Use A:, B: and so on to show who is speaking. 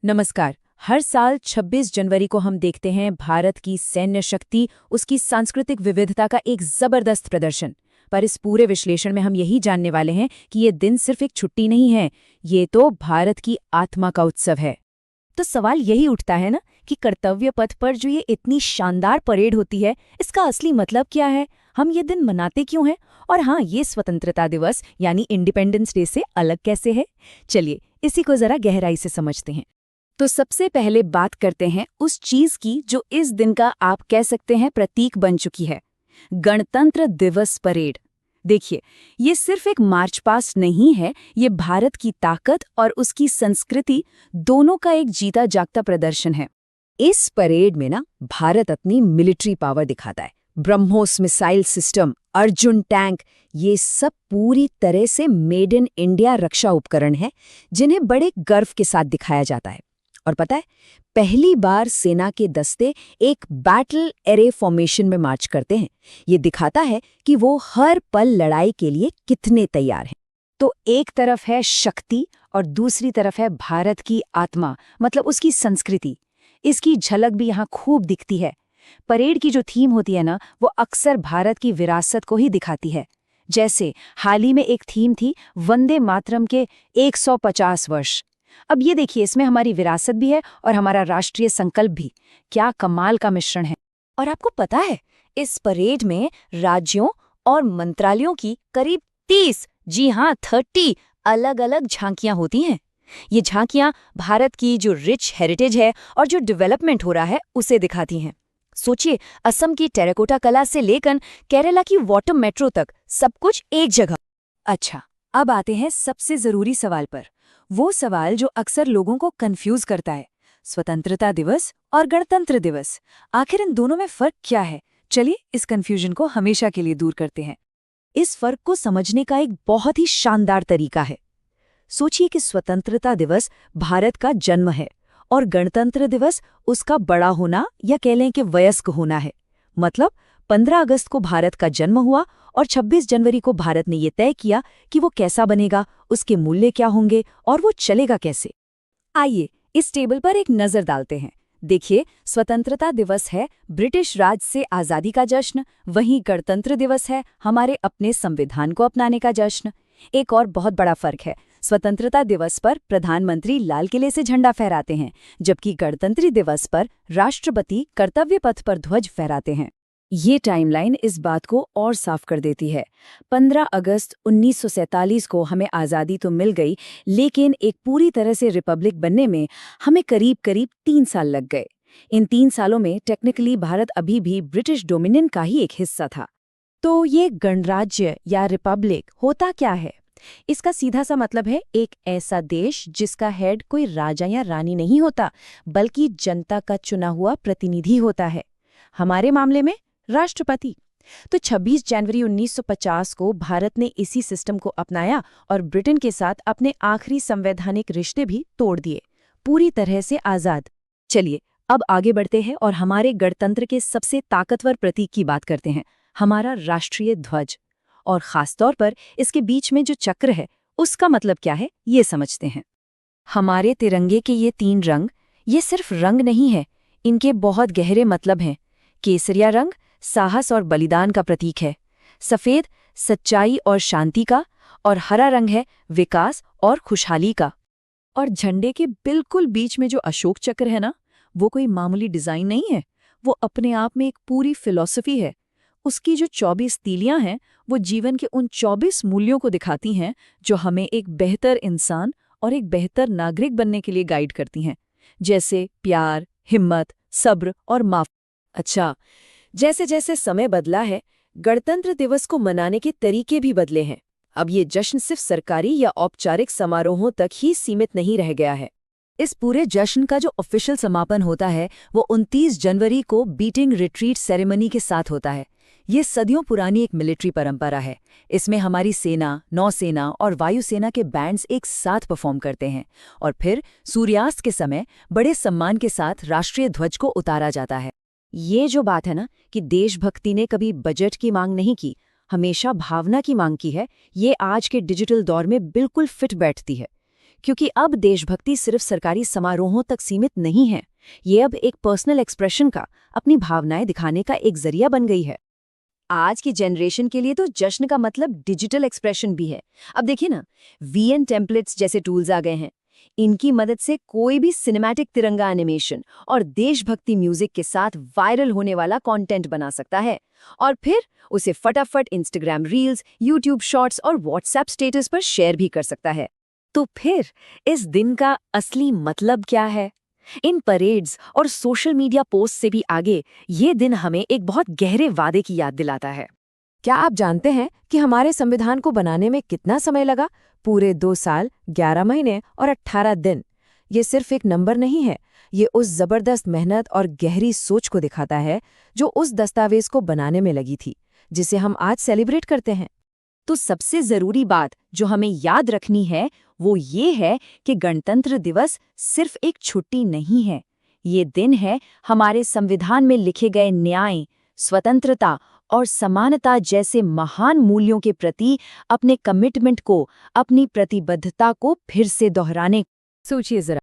A: नमस्कार। हर साल 26 जनवरी को हम देखते हैं भारत की सैन्य शक्ति, उसकी सांस्कृतिक विविधता का एक जबरदस्त प्रदर्शन। पर इस पूरे विश्लेषण में हम यही जानने वाले हैं कि ये दिन सिर्फ एक छुट्टी नहीं है, ये तो भारत की आत्मा का उत्सव है।
B: तो सवाल यही उठता है ना कि कर्तव्य पथ पर जो ये इतनी शानदार परेड होती है, इसका असली मतलब क्या है? हम ये दिन मनाते क्यों हैं? और हाँ, ये स्वतंत्रता दिवस यानी इंडिपेंडेंस डे से अलग कैसे है? चलिए इसी को जरा गहराई से समझते हैं।
A: तो सबसे पहले बात करते हैं उस चीज की जो इस दिन का आप कह सकते हैं प्रतीक बन चुकी है, गणतंत्र दिवस परेड। देखिए, ये सिर्फ एक मार्च पास्ट नहीं है, ये भारत की ताकत और उसकी संस्कृति दोनों का एक जीता जागता प्रदर्शन है। इस परेड में ना भारत अपनी मिलिट्री पावर दिखाता है। BrahMos missile system, Arjun tank, ये सब पूरी तरह से मेड इन इंडिया रक्षा उपकरण हैं, जिन्हें बड़े गर्व के साथ दिखाया जाता है। और पता है, पहली बार सेना के दस्ते एक बैटल एरे फॉर्मेशन में मार्च करते हैं। ये दिखाता है कि वो हर पल लड़ाई के लिए कितने तैयार हैं। तो एक तरफ है शक्ति और दूसरी तरफ है भारत की आत्मा, मतलब उसकी संस्कृति। इसकी झलक भी यहाँ खूब दिखती है। परेड की जो थीम होती है ना, वो अक्सर भारत की विरासत को ही दिखाती है। जैसे हाल ही में एक थीम थी वंदे मातरम के 150 वर्ष। अब ये देखिए, इसमें हमारी विरासत भी है और हमारा राष्ट्रीय संकल्प भी। क्या कमाल का मिश्रण है।
B: और आपको पता है, इस परेड में राज्यों और मंत्रालयों की करीब 30, जी हाँ 30 अलग-अलग झांकियां होती हैं। ये झांकियां भारत की जो रिच हेरिटेज है और जो डेवलपमेंट हो रहा है उसे दिखाती हैं। सोचिए, असम की टेराकोटा कला से लेकर केरला की वाटर मेट्रो तक सब कुछ एक जगह।
A: अच्छा, अब आते हैं सबसे जरूरी सवाल पर। वो सवाल जो अक्सर लोगों को कंफ्यूज करता है, स्वतंत्रता दिवस और गणतंत्र दिवस। आखिर इन दोनों में फर्क क्या है? चलिए इस कंफ्यूजन को हमेशा के लिए दूर करते हैं। इस फर्क को समझने का एक बहुत ही शानदार तरीका है। सोचिए कि स्वतंत्रता दिवस भारत का जन्म है और गणतंत्र दिवस उसका बड़ा होना या कह लें कि वयस्क होना है। मतलब 15 अगस्त को भारत का जन्म हुआ और 26 जनवरी को भारत ने ये तय किया कि वो कैसा बनेगा, उसके मूल्य क्या होंगे और वो चलेगा कैसे। आइए इस टेबल पर एक नजर डालते हैं। देखिए, स्वतंत्रता दिवस है ब्रिटिश राज से आज़ादी का जश्न, वहीं गणतंत्र दिवस है हमारे अपने संविधान को अपनाने का जश्न। एक और बहुत बड़ा फर्क है, स्वतंत्रता दिवस पर प्रधानमंत्री लाल किले से झंडा फहराते हैं, जबकि गणतंत्र दिवस पर राष्ट्रपति कर्तव्य पथ पर ध्वज फहराते हैं। ये टाइमलाइन इस बात को और साफ कर देती है। 15 अगस्त 1947 को हमें आज़ादी तो मिल गई, लेकिन एक पूरी तरह से रिपब्लिक बनने में हमें करीब 3 साल लग गए। इन 3 सालों में टेक्निकली भारत अभी भी ब्रिटिश डोमिनियन का ही एक हिस्सा था। तो ये गणराज्य या रिपब्लिक होता क्या है? इसका सीधा सा मतलब है एक ऐसा देश जिसका हेड कोई राजा या रानी नहीं होता, बल्कि जनता का चुना हुआ प्रतिनिधि होता है। हमारे मामले में राष्ट्रपति। तो 26 जनवरी 1950 को भारत ने इसी सिस्टम को अपनाया और ब्रिटेन के साथ अपने आखिरी संवैधानिक रिश्ते भी तोड़ दिए, पूरी तरह से आज़ाद। चलिए अब आगे बढ़ते हैं और हमारे गणतंत्र के सबसे ताकतवर प्रतीक की बात करते हैं, हमारा राष्ट्रीय ध्वज। और खासतौर पर इसके बीच में जो चक्र है, उसका मतलब क्या है, ये समझते हैं। हमारे तिरंगे के ये 3 रंग, ये सिर्फ रंग नहीं है, इनके बहुत गहरे मतलब हैं। केसरिया रंग साहस और बलिदान का प्रतीक है, सफेद सच्चाई और शांति का, और हरा रंग है विकास और खुशहाली का। और झंडे के बिल्कुल बीच में जो अशोक चक्र है ना, वो कोई मामूली डिजाइन नहीं है, वो अपने आप में एक पूरी फिलॉसफी है। उसकी जो 24 तीलियां हैं, वो जीवन के उन 24 मूल्यों को दिखाती हैं जो हमें एक बेहतर इंसान और एक बेहतर नागरिक बनने के लिए गाइड करती हैं, जैसे प्यार, हिम्मत, सब्र और माफ। अच्छा, जैसे जैसे समय बदला है, गणतंत्र दिवस को मनाने के तरीके भी बदले हैं। अब ये जश्न सिर्फ सरकारी या औपचारिक समारोहों तक ही सीमित नहीं रह गया है। इस पूरे जश्न का जो ऑफिशियल समापन होता है, वो 29 जनवरी को बीटिंग रिट्रीट सेरेमनी के साथ होता है। ये सदियों पुरानी एक मिलिट्री परंपरा है। इसमें हमारी सेना, नौसेना और वायुसेना के बैंड्स एक साथ परफॉर्म करते हैं और फिर सूर्यास्त के समय बड़े सम्मान के साथ राष्ट्रीय ध्वज को उतारा जाता है। ये जो बात है ना कि देशभक्ति ने कभी बजट की मांग नहीं की, हमेशा भावना की मांग की है, ये आज के डिजिटल दौर में बिल्कुल फिट बैठती है।
B: क्योंकि अब देशभक्ति सिर्फ सरकारी समारोहों तक सीमित नहीं है, ये अब एक पर्सनल एक्सप्रेशन का, अपनी भावनाएं दिखाने का एक जरिया बन गई है। आज की जनरेशन के लिए तो जश्न का मतलब डिजिटल एक्सप्रेशन भी है। अब देखिए ना, वीएन टेम्पलेट्स जैसे टूल्स आ गए हैं। इनकी मदद से कोई भी सिनेमैटिक तिरंगा एनिमेशन और देशभक्ति म्यूजिक के साथ वायरल होने वाला कंटेंट बना सकता है और फिर उसे फटाफट इंस्टाग्राम रील्स, यूट्यूब शॉर्ट्स और व्हाट्सएप स्टेटस पर शेयर भी कर सकता है। तो फिर इस दिन का असली मतलब क्या है? इन परेड्स और सोशल मीडिया पोस्ट से भी आगे ये दिन हमें एक बहुत गहरे वादे की याद दिलाता है।
A: क्या आप जानते हैं कि हमारे संविधान को बनाने में कितना समय लगा? पूरे 2 साल, 11 महीने और 18 दिन। ये सिर्फ एक नंबर नहीं है, ये उस जबरदस्त मेहनत और गहरी सोच को दिखाता है जो उस दस्तावेज को बनाने में लगी थी, जिसे हम आज सेलिब्रेट करते हैं।
B: तो सबसे जरूरी बात जो हमें याद रखनी है वो ये है कि गणतंत्र दिवस सिर्फ एक छुट्टी नहीं है। ये दिन है हमारे संविधान में लिखे गए न्याय, स्वतंत्रता और समानता जैसे महान मूल्यों के प्रति अपने कमिटमेंट को, अपनी प्रतिबद्धता को फिर से दोहराने।
A: सोचिए जरा,